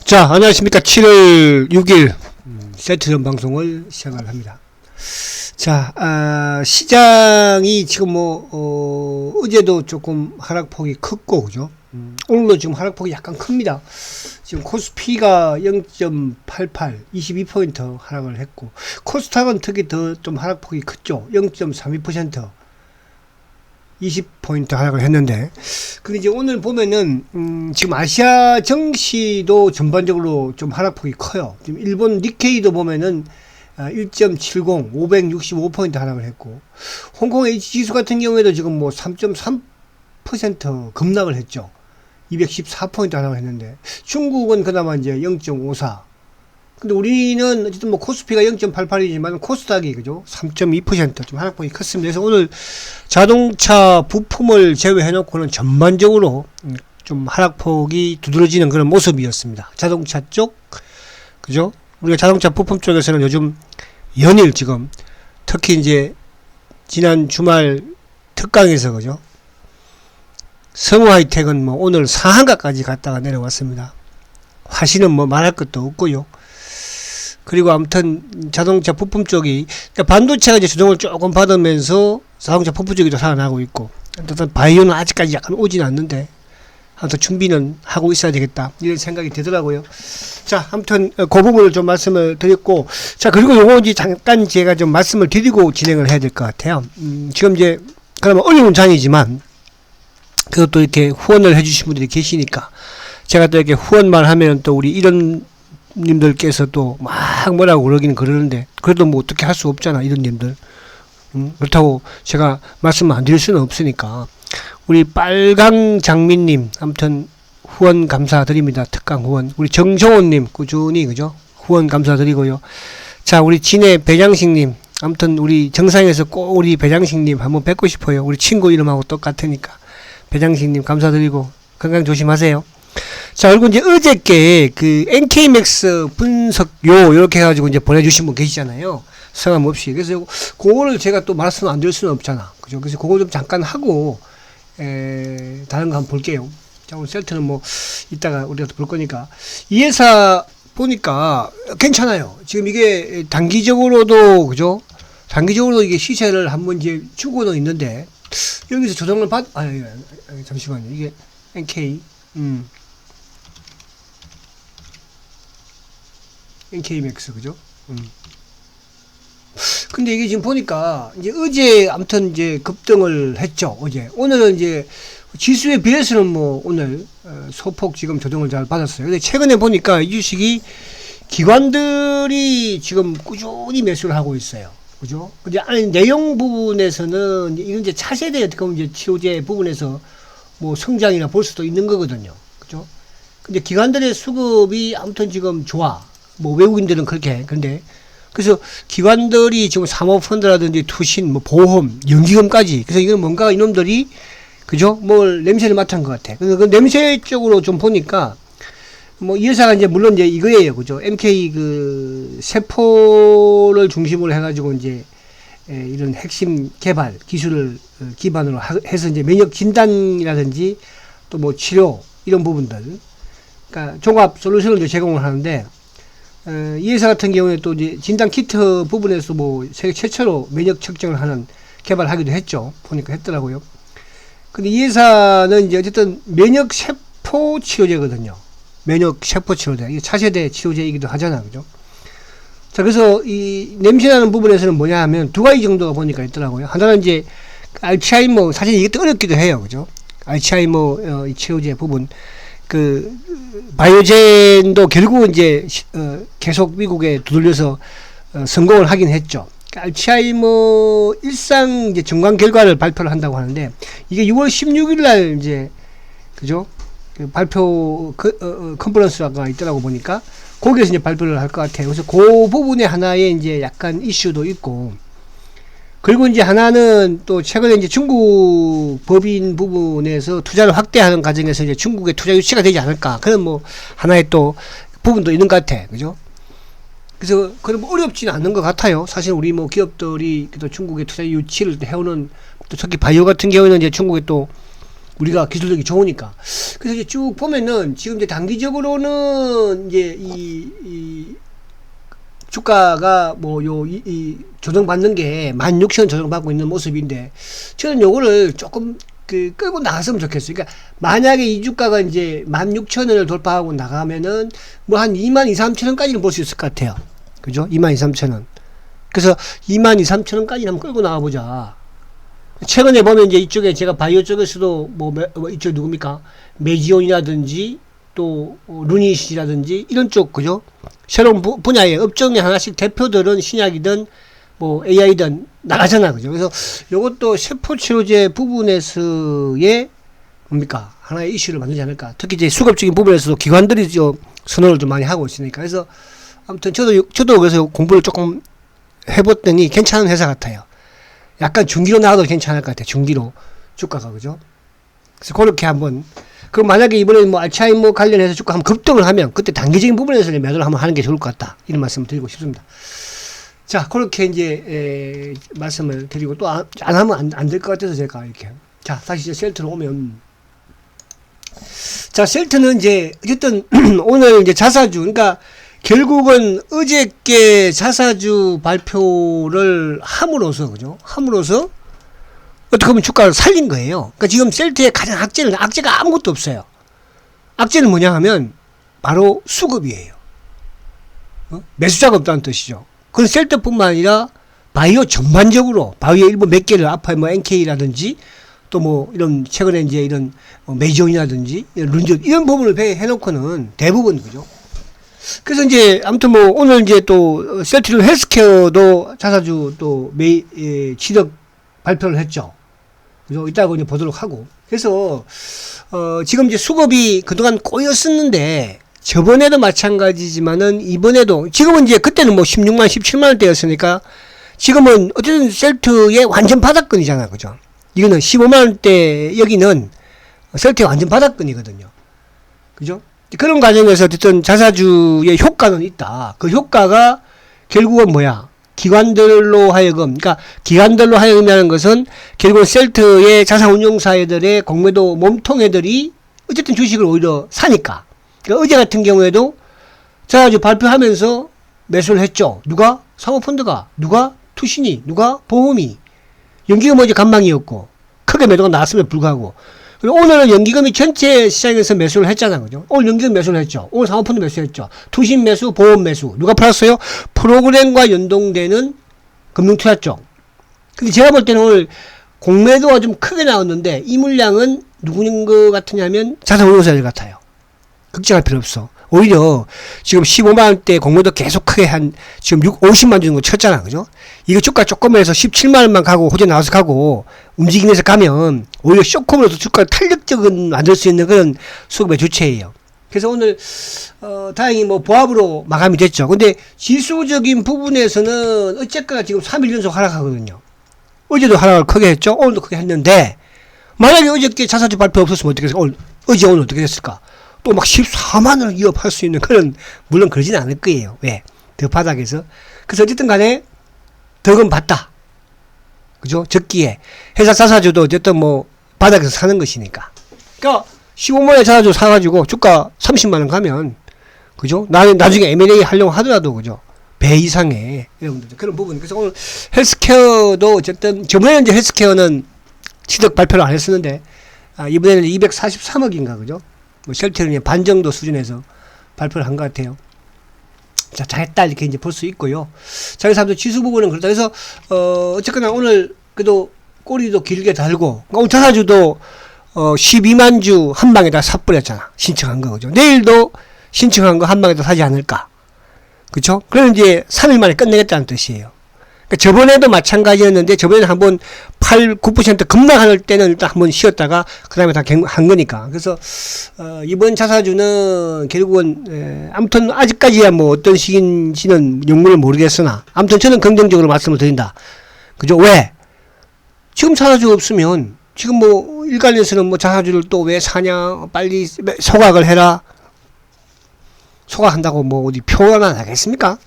자, 안녕하십니까. 7월 6일 세트전 방송을 시작을 합니다. 자, 시장이 지금 어제도 조금 하락폭이 컸고, 그죠? 오늘도 지금 하락폭이 약간 큽니다. 지금 코스피가 0.88, 22포인트 하락을 했고, 코스닥은 특히 더 좀 하락폭이 컸죠. 0.32%. 20포인트 하락을 했는데, 근데 이제 오늘 보면은, 지금 아시아 증시도 전반적으로 좀 하락폭이 커요. 지금 일본 니케이도 보면은, 1.70, 565포인트 하락을 했고, 홍콩 H 지수 같은 경우에도 지금 3.3% 급락을 했죠. 214포인트 하락을 했는데, 중국은 그나마 이제 0.54. 근데 우리는 어쨌든 코스피가 0.88이지만 코스닥이 그죠? 3.2% 좀 하락폭이 컸습니다. 그래서 오늘 자동차 부품을 제외해 놓고는 전반적으로 좀 하락폭이 두드러지는 그런 모습이었습니다. 자동차 쪽, 그죠? 우리가 자동차 부품 쪽에서는 요즘 연일 지금 특히 이제 지난 주말 특강에서 그죠? 성우 하이텍은 오늘 상한가까지 갔다가 내려왔습니다. 화신은 말할 것도 없고요. 그리고 아무튼 자동차 부품 쪽이, 그러니까 반도체가 이제 조정을 조금 받으면서 자동차 부품 쪽이 도 살아나고 있고, 일단 바이오는 아직까지 약간 오진 않는데 아무튼 준비는 하고 있어야 되겠다 이런 생각이 되더라고요. 자, 아무튼 그 부분을 좀 말씀을 드렸고, 자, 그리고 요거 이제 잠깐 제가 좀 말씀을 드리고 진행을 해야 될 것 같아요. 지금 이제 그러면 어려운 장이지만 그것도 이렇게 후원을 해주신 분들이 계시니까 제가 또 이렇게 후원만 하면 또 우리 이런 님들께서 또 막 뭐라고 그러긴 그러는데, 그래도 어떻게 할 수 없잖아, 이런 님들. 그렇다고 제가 말씀 안 드릴 수는 없으니까. 우리 빨강장민님, 아무튼 후원 감사드립니다. 특강 후원. 우리 정정호님 꾸준히 그죠? 후원 감사드리고요. 자, 우리 진해 배장식님, 아무튼 우리 정상에서 꼭 우리 배장식님 한번 뵙고 싶어요. 우리 친구 이름하고 똑같으니까. 배장식님 감사드리고 건강 조심하세요. 자, 그리고 이제 어저께 그 NK맥스 분석요 이렇게 해가지고 이제 보내주신 분 계시잖아요. 성함 없이. 그래서 그거를 제가 또 말씀 안 드릴 수는 없잖아. 그죠? 그래서 그거 좀 잠깐 하고 다른 거 한번 볼게요. 자, 오늘 세트는 이따가 우리가 또 볼 거니까. 이 회사 보니까 괜찮아요. 지금 이게 단기적으로도 그죠? 단기적으로도 이게 시세를 한번 이제 주고는 있는데, 여기서 조정을 잠시만요. 이게 NK NK맥스 그죠? 근데 이게 지금 보니까 이제 어제 아무튼 이제 급등을 했죠. 어제. 오늘은 이제 지수에 비해서는 오늘 소폭 지금 조정을 잘 받았어요. 근데 최근에 보니까 이 주식이 기관들이 지금 꾸준히 매수를 하고 있어요. 그죠? 근데 아니 내용 부분에서는 이건 이제 차세대 어떻게 보면 이제 치료제 부분에서 성장이나 볼 수도 있는 거거든요. 그죠? 근데 기관들의 수급이 아무튼 지금 좋아. 외국인들은 그렇게. 근데 그래서 기관들이 지금 사모펀드라든지 투신, 보험, 연기금까지. 그래서 이건 뭔가 이놈들이 그죠? 냄새를 맡은 것 같아. 그래서 그 냄새 쪽으로 좀 보니까 이 회사가 이제 물론 이제 이거예요. 그죠? MK 세포를 중심으로 해가지고 이제 이런 핵심 개발 기술을 기반으로 해서 이제 면역 진단이라든지 또 치료 이런 부분들, 그러니까 종합 솔루션을 제공을 하는데, 이 회사 같은 경우에 또 이제 진단 키트 부분에서 세계 최초로 면역 측정을 하는 개발하기도 했죠. 보니까 했더라고요. 근데 이 회사는 이제 어쨌든 면역 세포 치료제거든요. 면역 세포 치료제. 이게 차세대 치료제이기도 하잖아. 그죠? 자, 그래서 이 냄새나는 부분에서는 뭐냐 하면 두 가지 정도가 보니까 있더라고요. 하나는 이제 알츠하이머, 사실 이것도 어렵기도 해요. 그죠? 알츠하이머 이 치료제 부분. 바이오젠도 결국은 이제 계속 미국에 두들려서 성공을 하긴 했죠. 알츠하이머 일상 이제 정관 결과를 발표를 한다고 하는데, 이게 6월 16일 날 이제 그죠? 발표 컨퍼런스가 있더라고 보니까 거기에서 이제 발표를 할 것 같아요. 그래서 그 부분에 하나의 이제 약간 이슈도 있고, 그리고 이제 하나는 또 최근에 이제 중국 법인 부분에서 투자를 확대하는 과정에서 이제 중국의 투자 유치가 되지 않을까. 그런 하나의 또 부분도 있는 것 같아. 그죠? 그래서 그럼 어렵지는 않는 것 같아요. 사실 우리 기업들이 또 중국의 투자 유치를 해오는, 또 특히 바이오 같은 경우에는 이제 중국에 또 우리가 기술력이 좋으니까. 그래서 이제 쭉 보면은 지금 이제 단기적으로는 이제 이 주가가 뭐 이 조정받는 게 16,000원 조정받고 있는 모습인데 저는 요거를 조금 끌고 나갔으면 좋겠어요. 그러니까 만약에 이 주가가 이제 16,000원을 돌파하고 나가면은 뭐 한 22,000~23,000원까지는 볼 수 있을 것 같아요. 그죠? 22,000~23,000원. 그래서 22,000~23,000원까지 한번 끌고 나가보자. 최근에 보면 이제 이쪽에 제가 바이오 쪽에서도 뭐 이쪽 누굽니까? 메지온이라든지 또 루닛이라든지 이런 쪽, 그죠? 새로운 분야의 업종의 하나씩 대표들은 신약이든 뭐 AI든 나가잖아, 그죠? 그래서 요것도 세포치료제 부분에서의 뭡니까? 하나의 이슈를 만들지 않을까. 특히 이제 수급적인 부분에서도 기관들이 선호를 좀 많이 하고 있으니까. 그래서 아무튼 저도 그래서 공부를 조금 해봤더니 괜찮은 회사 같아요. 약간 중기로 나와도 괜찮을 것 같아요. 중기로 주가가, 그죠? 그래서 그렇게 한번, 그럼 만약에 이번에 뭐 알츠하이머 관련해서 주가 한번 급등을 하면 그때 단기적인 부분에서 매도를 한번 하는 게 좋을 것 같다. 이런 말씀을 드리고 싶습니다. 자, 그렇게 이제 말씀을 드리고 또 안 하면 안 될 것 같아서 제가 이렇게. 자, 다시 이제 셀트로 오면, 자, 셀트는 이제 어쨌든 오늘 이제 자사주, 그러니까 결국은 어저께 자사주 발표를 함으로써, 그죠? 함으로써 어떻게 보면 주가를 살린 거예요. 그러니까 지금 셀트의 가장 악재가 아무것도 없어요. 악재는 뭐냐 하면 바로 수급이에요. 매수자가 없다는 뜻이죠. 그건 셀트뿐만 아니라 바이오 전반적으로 바이오 일부 몇 개를 아파 뭐 NK라든지 또 뭐 이런 최근에 이제 이런 메이존이라든지 룬전 이런 부분을 해놓고는 대부분, 그죠? 그래서 이제 아무튼 뭐 오늘 이제 또 셀트리온 헬스케어도 자사주 또 취득 발표를 했죠. 그죠? 이따가 이제 보도록 하고. 그래서 지금 이제 수급이 그동안 꼬였었는데 저번에도 마찬가지지만은 이번에도 지금은 이제 그때는 뭐 16만 17만 원대였으니까 지금은 어쨌든 셀트의 완전 바닥권이잖아, 그죠? 이거는 15만 원대, 여기는 셀트의 완전 바닥권이거든요. 그죠? 그런 과정에서 어쨌든 자사주의 효과는 있다. 그 효과가 결국은 뭐야? 기관들로 하여금, 그러니까 기관들로 하여금이라는 것은 결국은 셀트의 자산운용사들의 공매도 몸통애들이 어쨌든 주식을 오히려 사니까. 그러니까 어제 같은 경우에도 자사주 발표하면서 매수를 했죠. 누가? 사모펀드가. 누가? 투신이. 누가? 보험이. 연기금 어제 간망이었고 크게 매도가 나왔음에도 불구하고. 그리고 오늘은 연기금이 전체 시장에서 매수를 했잖아, 그죠? 오늘 연기금 매수를 했죠. 오늘 사모펀드 매수했죠. 투신 매수, 보험 매수. 누가 팔았어요? 프로그램과 연동되는 금융투자 쪽. 근데 제가 볼 때는 오늘 공매도가 좀 크게 나왔는데 이 물량은 누구인 것 같으냐면 자산운용사들 같아요. 걱정할 필요 없어. 오히려 지금 15만원대 공매도 계속 크게 지금 50만 정도 쳤잖아, 그죠? 이거 주가 조금만 해서 17만원만 가고 호재 나와서 가고 움직이면서 가면 오히려 쇼크으로서 주가 탄력적인 만들 수 있는 그런 수급의 주체예요. 그래서 오늘 다행히 뭐 보합으로 마감이 됐죠. 근데 지수적인 부분에서는 어쨌거나 지금 3일 연속 하락하거든요. 어제도 하락을 크게 했죠. 오늘도 크게 했는데 만약에 어저께 자사주 발표 없었으면 어떻게 됐을까? 오늘 어떻게 됐을까? 또 막 14만원을 위협할 수 있는 그런, 물론 그러지는 않을 거예요. 왜? 더 바닥에서. 그래서 어쨌든 간에 덕은 봤다. 그죠? 적기에. 회사 자사주도 어쨌든 뭐 바닥에서 사는 것이니까. 그러니까 15만원에 자사주 사가지고 주가 30만원 가면, 그죠? 나중에 M&A 하려고 하더라도, 그죠? 배 이상의 여러분들 그런 부분. 그래서 오늘 헬스케어도 어쨌든 저번에는 이제 헬스케어는 취득 발표를 안 했었는데 이번에는 243억인가, 그죠? 뭐 셀트리온의 반 정도 수준에서 발표를 한 것 같아요. 자, 잘했다 이렇게 이제 볼 수 있고요. 자, 그래서 지수 부분은 그렇다. 그래서 어쨌거나 오늘 그래도 꼬리도 길게 달고 오늘 자사주도 12만 주 한 방에 다 삽버렸잖아. 신청한 거, 그죠? 내일도 신청한 거 한 방에 다 사지 않을까. 그쵸? 그럼 이제 3일 만에 끝내겠다는 뜻이에요. 그러니까 저번에도 마찬가지였는데 저번에는 한번 8, 9% 급락할 때는 일단 한번 쉬었다가 그 다음에 다 한 거니까. 그래서 이번 자사주는 결국은 아무튼 아직까지야 뭐 어떤 시기인지는 영문을 모르겠으나 아무튼 저는 긍정적으로 말씀을 드린다. 그죠? 왜? 지금 자사주 없으면 지금 뭐 일간에서는 뭐 자사주를 또 왜 사냐, 빨리 소각을 해라, 소각한다고 뭐 어디 표현만 하겠습니까?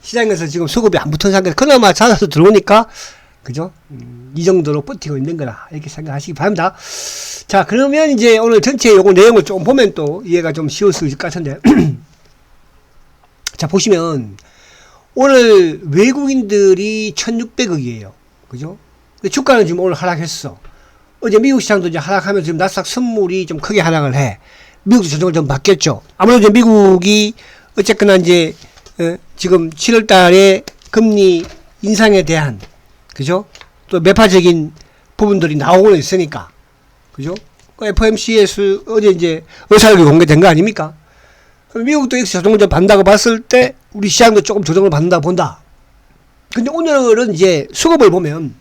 시장에서 지금 수급이 안 붙은 상태에서 그나마 자사주 들어오니까, 그죠? 이 정도로 버티고 있는 거라 이렇게 생각하시기 바랍니다. 자, 그러면 이제 오늘 전체 요거 내용을 좀 보면 또 이해가 좀 쉬울 수 있을 것 같은데. 자, 보시면 오늘 외국인들이 1600억이에요. 그죠? 주가는 지금 오늘 하락했어. 어제 미국 시장도 이제 하락하면서 지금 나스닥 선물이 좀 크게 하락을 해. 미국도 조정을 좀 바뀌었죠. 아무래도 이제 미국이 어쨌거나 이제 지금 7월 달에 금리 인상에 대한, 그죠? 또 매파적인 부분들이 나오고 있으니까. 그죠? FOMC에서 어제 이제 의사결이 공개된 거 아닙니까? 그럼 미국도 역시 조정을 좀 받는다고 봤을 때 우리 시장도 조금 조정을 받는다 본다. 근데 오늘은 이제 수급을 보면,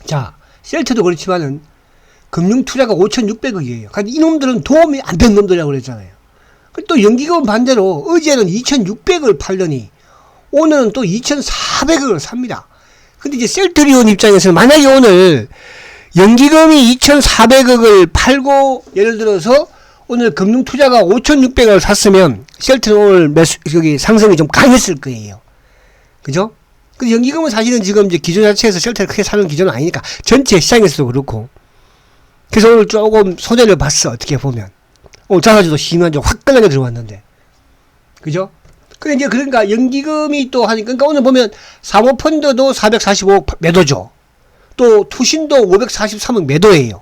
자, 셀트도 그렇지만은 금융 투자가 5,600억이에요. 그러니까 이놈들은 도움이 안 된 놈들이라고 그랬잖아요. 또 연기금 반대로 어제는 2,600억을 팔더니 오늘은 또 2,400억을 삽니다. 근데 이제 셀트리온 입장에서는 만약에 오늘 연기금이 2,400억을 팔고 예를 들어서 오늘 금융 투자가 5,600억을 샀으면 셀트리온 오늘 여기 상승이 좀 강했을 거예요. 그죠? 근데 연기금은 사실은 지금 이제 기존 자체에서 셀트를 크게 사는 기존은 아니니까 전체 시장에서도 그렇고. 그래서 오늘 조금 손해를 봤어. 어떻게 보면. 오늘 자사주도 심한 좀 화끈하게 들어왔는데. 그죠? 근데 이제 그러니까 연기금이 또 하니까, 그러니까 오늘 보면 사모펀드도 445억 매도죠. 또 투신도 543억 매도예요.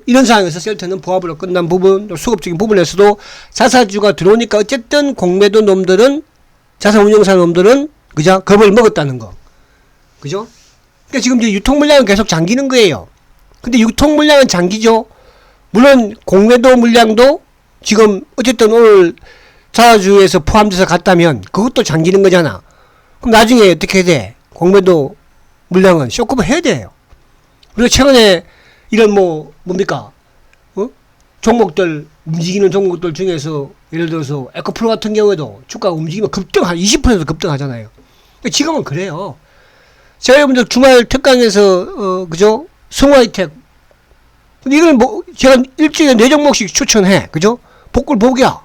이런 상황에서 셀트는 부합으로 끝난 부분, 또 수급적인 부분에서도 자사주가 들어오니까 어쨌든 공매도 놈들은, 자산운용사 놈들은, 그죠? 겁을 먹었다는 거. 그죠? 그러니까 지금 이제 유통 물량은 계속 잠기는 거예요. 근데 유통 물량은 잠기죠. 물론 공매도 물량도 지금 어쨌든 오늘 자사주에서 포함돼서 갔다면 그것도 잠기는 거잖아. 그럼 나중에 어떻게 돼? 공매도 물량은 쇼크업 해야 돼요. 그리고 최근에 이런 뭡니까? 종목들, 움직이는 종목들 중에서 예를 들어서 에코프로 같은 경우에도 주가가 움직이면 급등, 20% 급등하잖아요. 지금은 그래요. 제가 여러분들 주말 특강에서, 그죠? 성화이텍. 근데 이걸 제가 일주일에 4종목씩 추천해. 그죠? 복굴 복이야.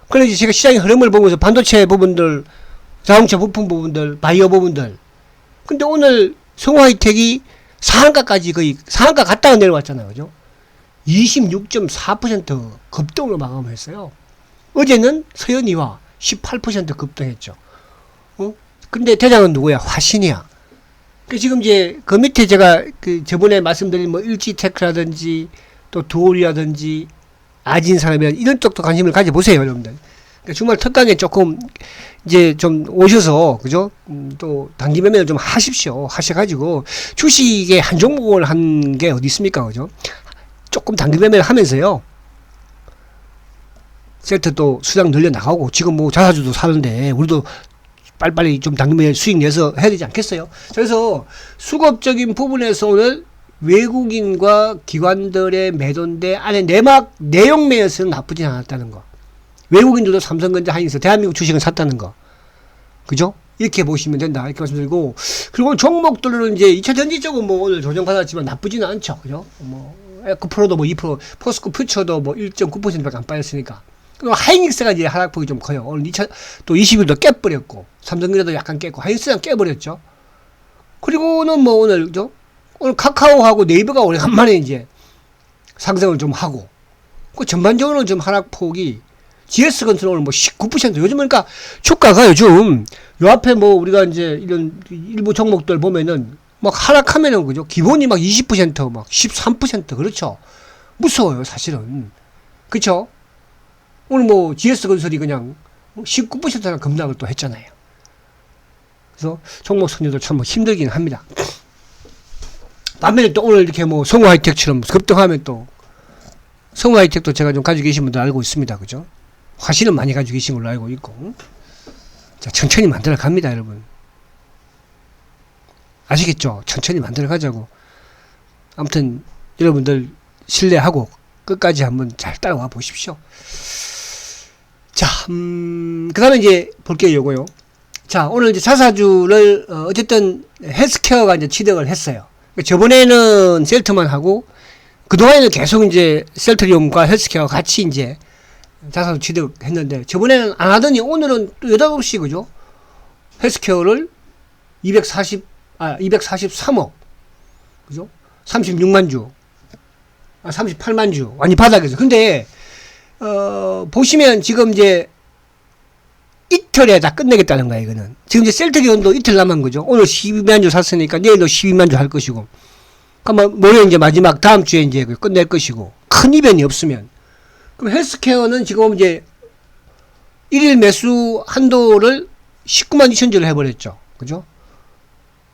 그래서 제가 시장의 흐름을 보면서 반도체 부분들, 자동차 부품 부분들, 바이오 부분들. 근데 오늘 성화이텍이 상한가까지 거의 상한가 갔다가 내려왔잖아요. 그죠? 26.4% 급등으로 마감했어요. 어제는 서현이와 18% 급등했죠. 근데 대장은 누구야? 화신이야. 지금 이제 그 밑에 제가 저번에 말씀드린 일지테크라든지 또 두올이라든지 아진산업이라든지 이런 쪽도 관심을 가져보세요, 여러분들. 그러니까 주말 특강에 조금 이제 좀 오셔서, 그죠? 또 단기 매매를 좀 하십시오. 하셔가지고 주식에 한 종목을 한 게 어디 있습니까, 그죠? 조금 단기 매매를 하면서요. 셀트 또 수량 늘려나가고 지금 자사주도 사는데 우리도 빨리빨리 좀 단기 매매 수익 내서 해야 되지 않겠어요? 그래서 수급적인 부분에서 오늘 외국인과 기관들의 매도인데 안에 내용 매에서는 나쁘진 않았다는 거. 외국인들도 삼성전자, 하이닉스, 대한민국 주식을 샀다는 거. 그죠? 이렇게 보시면 된다. 이렇게 말씀드리고. 그리고 종목들은 이제 2차 전지 쪽은 오늘 조정받았지만 나쁘지는 않죠. 그죠? 에코프로도 2%, 포스코 퓨처도 1.9%밖에 안 빠졌으니까. 그리고 하이닉스가 이제 하락폭이 좀 커요. 오늘 2차, 또 20일도 깨버렸고, 삼성전자도 약간 깼고, 하이닉스는 깨버렸죠. 그리고는 오늘, 그죠? 오늘 카카오하고 네이버가 오래간만에 이제 상승을 좀 하고, 그 전반적으로는 좀 하락폭이 GS 건설은 19%. 요즘 그러니까 주가가 요즘 요 앞에 우리가 이제 이런 일부 종목들 보면은 하락하면은 그죠? 기본이 20% 13% 그렇죠? 무서워요, 사실은. 그쵸? 오늘 GS 건설이 그냥 19%나 급락을 또 했잖아요. 그래서 종목 선정도 참 힘들긴 합니다. 반면에 또 오늘 이렇게 성우하이텍처럼 급등하면 또 성우하이텍도 제가 좀 가지고 계신 분들 알고 있습니다. 그죠? 화실은 많이 가지고 계신 걸로 알고 있고. 자, 천천히 만들어 갑니다, 여러분. 아시겠죠? 천천히 만들어 가자고. 아무튼, 여러분들 신뢰하고 끝까지 한번 잘 따라와 보십시오. 자, 그 다음에 이제 볼게요, 요거요. 자, 오늘 이제 자사주를, 어쨌든 헬스케어가 이제 취득을 했어요. 저번에는 셀트만 하고, 그동안에는 계속 이제 셀트리움과 헬스케어가 같이 이제 자사주 취득했는데, 저번에는 안 하더니 오늘은 또 여다없이, 그죠? 헬스케어를 243억, 그죠? 36만 주. 38만 주. 완전 바닥에서. 근데, 보시면 지금 이제 이틀에 다 끝내겠다는 거야, 이거는. 지금 이제 셀트 기온도 이틀 남은 거죠. 오늘 12만 주 샀으니까 내일도 12만 주 할 것이고. 그러면 모레 이제 마지막 다음 주에 이제 끝낼 것이고. 큰 이변이 없으면. 그럼 헬스케어는 지금 이제 1일 매수 한도를 19만 2천 주를 해버렸죠. 그죠?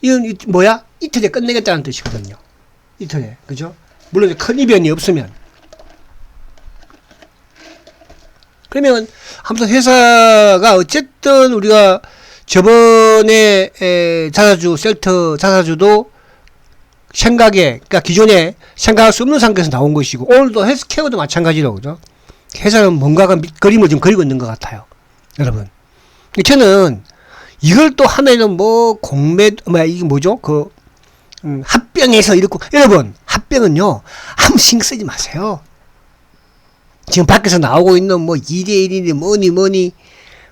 이건 뭐야? 이틀에 끝내겠다는 뜻이거든요. 이틀에. 그죠? 물론 큰 이변이 없으면. 그러면 아무튼 회사가 어쨌든 우리가 저번에 자사주 셀트 자사주도 생각에 그러니까 기존에 생각할 수 없는 상태에서 나온 것이고 오늘도 헬스케어도 마찬가지로 그죠? 회사는 뭔가가 그림을 좀 그리고 있는 것 같아요, 여러분. 저는 이걸 또 하면은 뭐 공매 이게 뭐죠? 합병해서 이렇고 여러분 합병은요 아무 신경 쓰지 마세요. 지금 밖에서 나오고 있는 뭐 2대1이니 뭐니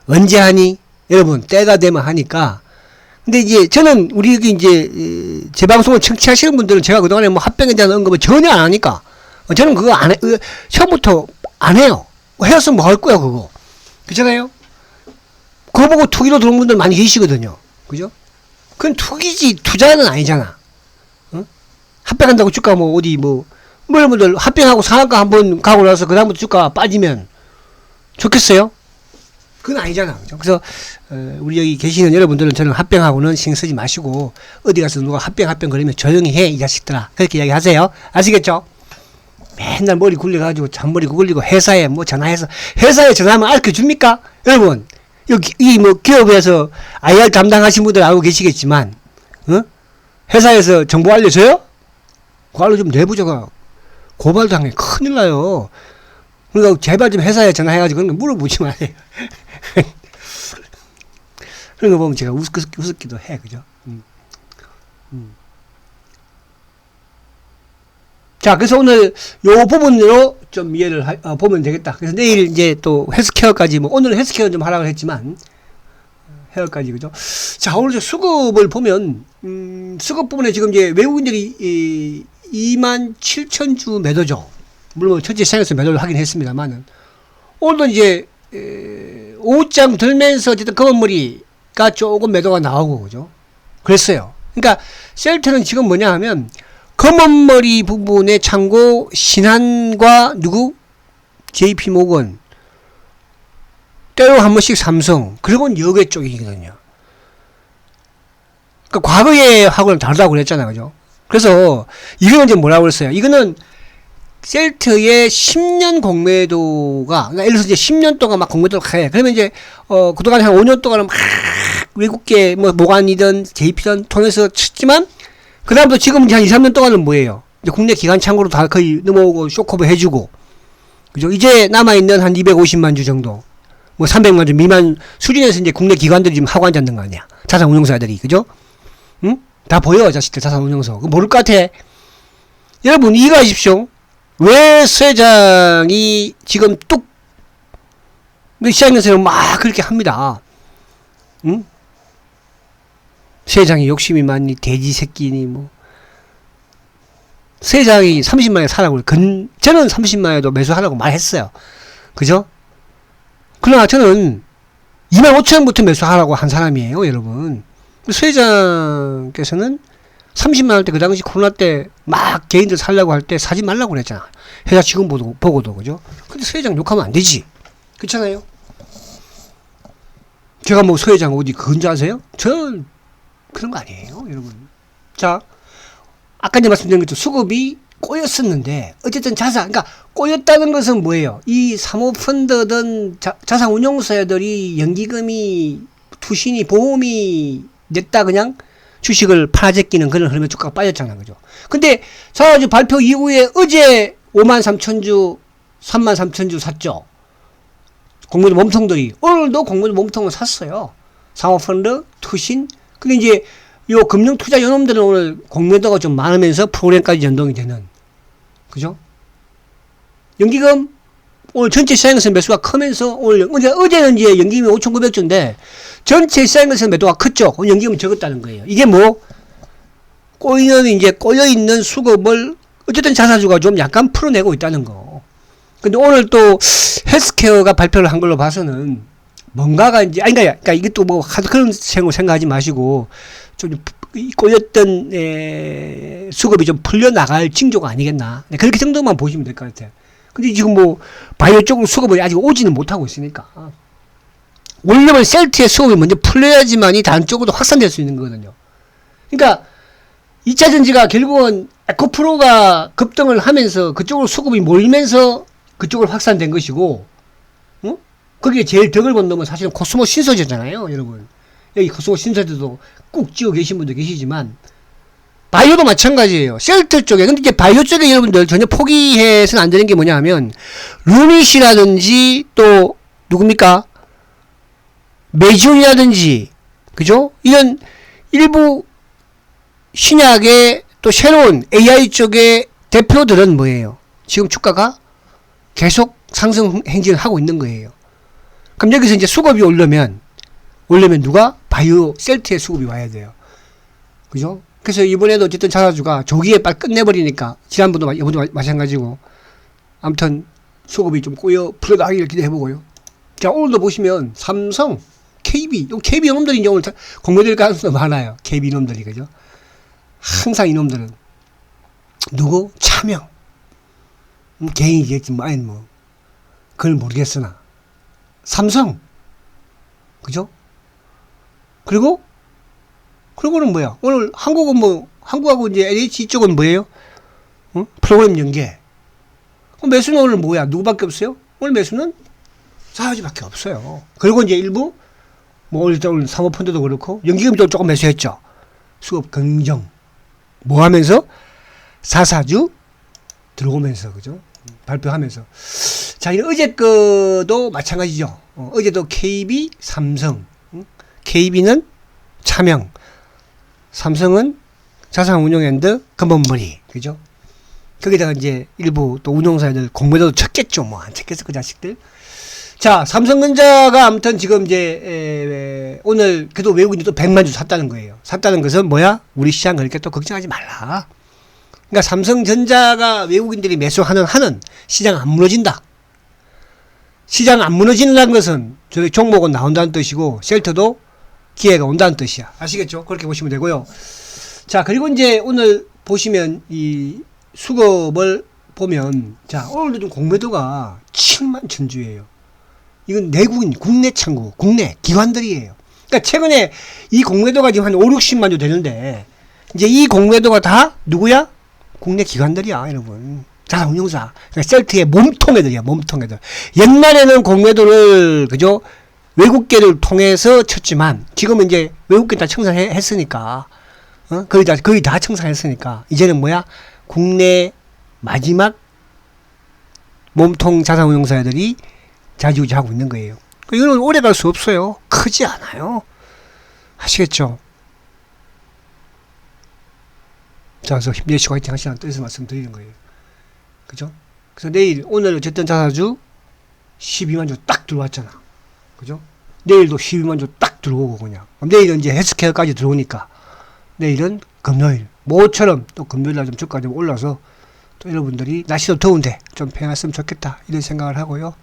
언제 하니? 여러분 때가 되면 하니까. 근데 이제 저는 우리 여기 이제 제 방송을 청취하시는 분들은 제가 그동안에 뭐 합병에 대한 언급을 전혀 안 하니까 저는 그거 안 해. 처음부터 안 해요. 해왔으면 뭐 할 거야 그거. 그렇잖아요? 그거 보고 투기로 들어온 분들 많이 계시거든요. 그죠? 그건 투기지 투자는 아니잖아. 응? 합병한다고 주가 뭐 어디 뭐 여러분들 합병하고 상한가 한번 가고 나서 그 다음부터 주가 빠지면 좋겠어요? 그건 아니잖아. 그죠? 그래서 우리 여기 계시는 여러분들은 저는 합병하고는 신경 쓰지 마시고 어디 가서 누가 합병 그러면 조용히 해 이 자식들아 그렇게 이야기하세요. 아시겠죠? 맨날 머리 굴려가지고 잔머리 굴리고 회사에 뭐 전화해서 회사에 전화하면 알려줍니까? 여러분 여기 이 뭐 기업에서 IR 담당하신 분들 알고 계시겠지만 회사에서 정보 알려줘요? 그거 알려주면 내부자가 고발 당해 큰일 나요. 그러니까 제발 좀 회사에 전화해가지고 그런 거 물어보지 마세요. 그런 거 보면 제가 우습기도 해, 그죠? 자, 그래서 오늘 요 부분으로 좀 이해를 보면 되겠다. 그래서 내일 이제 또 헬스케어까지 뭐 오늘은 헬스케어는 좀 하라고 했지만 헤어까지 그죠? 자, 오늘 수급을 보면 수급 부분에 지금 이제 외국인들이 27,000주 매도죠. 물론 전체 시장에서 매도를 하긴 했습니다만은 오늘도 이제 오후장 들면서 어쨌든 검은머리가 조금 매도가 나오고 그죠? 그랬어요. 그러니까 셀트는 지금 뭐냐 하면 검은머리 부분에 참고 신한과 누구? JP모건 때로 한 번씩 삼성 그리고는 여객 쪽이거든요. 그러니까 과거의 하고는 다르다고 그랬잖아요. 그죠? 그래서 이거는 이제 뭐라고 그랬어요? 이거는 셀트의 10년 공매도가 그러니까 예를 들어서 이제 10년 동안 막 공매도를 해. 그러면 이제 그동안 한 5년 동안은 막 외국계 뭐 모간이든 JP든 통해서 쳤지만 그다음부터 지금 이제 한 2, 3년 동안은 뭐예요? 이제 국내 기관 창고로 다 거의 넘어오고 쇼커버 해주고 그죠? 이제 남아있는 한 250만 주 정도 뭐 300만 주 미만 수준에서 이제 국내 기관들이 지금 하고 앉았는 거 아니야? 자산 운용사들이 그죠? 응? 다 보여 자식들 자산 운용사. 그거 모를 것 같아. 여러분 이해하십시오. 왜 세장이 지금 뚝 시장에서는 막 그렇게 합니다. 응? 세장이 욕심이 많니 돼지 새끼니 뭐 세장이 30만에 사라고 저는 30만에도 매수하라고 말했어요. 그죠? 그러나 저는 25,000원부터 매수하라고 한 사람이에요, 여러분. 세장께서는 30만 할 때 그 당시 코로나 때 막 개인들 살려고 할 때 사지 말라고 그랬잖아. 회사 직원 보고도 그죠? 근데 서회장 욕하면 안 되지. 그렇잖아요. 제가 뭐 서회장 어디 그건지 아세요? 저는 그런 거 아니에요, 여러분. 자, 아까 이제 말씀드린 것처럼 수급이 꼬였었는데 어쨌든 자산, 그러니까 꼬였다는 것은 뭐예요? 이 사모펀드든 자산 운용사들이 연기금이 투신이 보험이 냈다 그냥 주식을 팔아제끼는 그런 흐름에 주가가 빠졌잖아요. 그죠? 근데 자사주 발표 이후에 어제 53,000주, 33,000주 샀죠. 공매도 몸통들이. 오늘도 공매도 몸통을 샀어요. 사모펀드, 투신. 근데 이제 요 금융투자 요놈들은 오늘 공매도가 좀 많으면서 프로그램까지 연동이 되는. 그죠? 연기금 오늘 전체 시장에서 매수가 크면서 오늘 어제는 이제 연기금이 5,900주인데 전체 시장에서 매도가 컸죠. 연기금이 적었다는 거예요. 이게 뭐 꼬여있는 수급을 어쨌든 자사주가 좀 약간 풀어내고 있다는 거. 근데 오늘 또 헬스케어가 발표를 한 걸로 봐서는 뭔가가 이제, 아니, 그러니까 이것도 뭐 그런 생각하지 마시고 좀 꼬였던 수급이 좀 풀려나갈 징조가 아니겠나. 그렇게 정도만 보시면 될 것 같아요. 근데 지금 뭐 바이오 쪽으로 수급이 아직 오지는 못하고 있으니까. 원래는 셀트의 수급이 먼저 풀려야지만이 다른 쪽으로 확산될 수 있는 거거든요. 그러니까 2차 전지가 결국은 에코프로가 급등을 하면서 그쪽으로 수급이 몰리면서 그쪽으로 확산된 것이고, 거기에 제일 덕을 본 놈은 사실은 코스모 신소재잖아요, 여러분. 여기 코스모 신소재도 꾹 찍어 계신 분도 계시지만, 바이오도 마찬가지예요. 셀트 쪽에. 근데 이제 바이오 쪽에 여러분들 전혀 포기해서는 안 되는 게 뭐냐 하면, 루닛이라든지 또, 누굽니까? 메지온이라든지, 그죠? 이런 일부 신약의 또 새로운 AI 쪽의 대표들은 뭐예요? 지금 주가가 계속 상승 행진을 하고 있는 거예요. 그럼 여기서 이제 수급이 오려면 누가? 바이오 셀트의 수급이 와야 돼요. 그죠? 그래서 이번에도 어쨌든 자사주가 조기에 빨리 끝내버리니까, 지난번도 이번도 마찬가지고, 아무튼 수급이 좀 꼬여 풀어나가기를 기대해보고요. 자, 오늘도 보시면 삼성, KB, KB 놈들이 이제 오늘 공매될 가능성이 많아요. KB 놈들이, 그죠? 항상 이놈들은 누구? 차명. 개인이겠지, 뭐, 아니, 뭐, 그걸 모르겠으나. 삼성. 그죠? 그리고는 뭐야? 오늘 한국은 뭐, 한국하고 이제 LH 쪽은 뭐예요? 프로그램 연계. 매수는 오늘 뭐야? 누구밖에 없어요? 오늘 매수는 사주밖에 없어요. 그리고 이제 일부, 뭐, 오늘 사모펀드도 그렇고, 연기금 쪽 조금 매수했죠. 수급 긍정. 뭐 하면서? 사사주 들어오면서, 그죠? 발표하면서. 자, 어제 거도 마찬가지죠. 어제도 KB, 삼성. KB는 차명. 삼성은 자산운용앤드 금번머리. 그죠? 거기다가 이제 일부 또 운용사들 공매도도 쳤겠죠. 뭐, 안 쳤겠어, 그 자식들. 자, 삼성전자가 아무튼 지금 이제, 오늘 그래도 외국인이 또 100만 주 샀다는 거예요. 샀다는 것은 뭐야? 우리 시장 그렇게 또 걱정하지 말라. 그러니까 삼성전자가 외국인들이 매수하는 한은 시장 안 무너진다. 시장 안 무너진다는 것은 저희 종목은 나온다는 뜻이고, 셀트도 기회가 온다는 뜻이야. 아시겠죠? 그렇게 보시면 되고요. 자, 그리고 이제 오늘 보시면 이 수급을 보면, 자, 오늘도 좀 공매도가 7만 천주예요. 이건 내국인, 국내 창구, 국내 기관들이에요. 그러니까 최근에 이 공매도가 지금 한 5, 60만 주 되는데, 이제 이 공매도가 다 누구야? 국내 기관들이야, 여러분. 자산운용사. 그러니까 셀트의 몸통애들이야, 몸통애들. 옛날에는 공매도를, 그죠? 외국계를 통해서 쳤지만, 지금은 이제 외국계 다 청산했으니까, 거의 다 청산했으니까, 이제는 뭐야? 국내 마지막 몸통 자산운용사들이 자지우지하고 있는 거예요. 이거는 오래 갈 수 없어요. 크지 않아요. 아시겠죠? 자, 그래서 힘내시고 화이팅 하시라는 뜻에서 말씀드리는 거예요. 그죠? 그래서 오늘 어쨌든 자사주 12만 주 딱 들어왔잖아. 그죠? 내일도 12만 주 딱 들어오고 그냥. 내일은 이제 헬스케어까지 들어오니까. 내일은 금요일. 모처럼 또 금요일날 좀 주가 좀 올라서 또 여러분들이 날씨도 더운데 좀 평안했으면 좋겠다. 이런 생각을 하고요.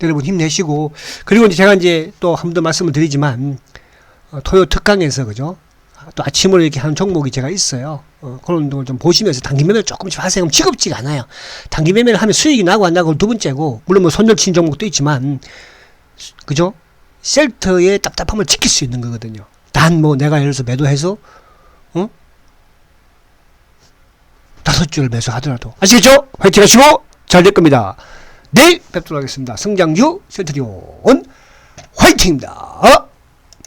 여러분 힘내시고, 그리고 이제 제가 이제 또 한 번 더 말씀을 드리지만, 토요 특강에서, 그죠? 또 아침으로 이렇게 하는 종목이 제가 있어요. 그런 걸 좀 보시면서 단기 매매를 조금씩 하세요. 그럼 지겹지가 않아요. 단기 매매를 하면 수익이 나고 안 나고 두 번째고, 물론 뭐 손절 친 종목도 있지만, 그죠? 셀트의 답답함을 지킬 수 있는 거거든요. 단 뭐 내가 예를 들어서 매도해서, 5주를 매수하더라도. 아시겠죠? 화이팅 하시고, 잘 될 겁니다. 내일 뵙도록 하겠습니다. 성장주 센트리온 화이팅입니다.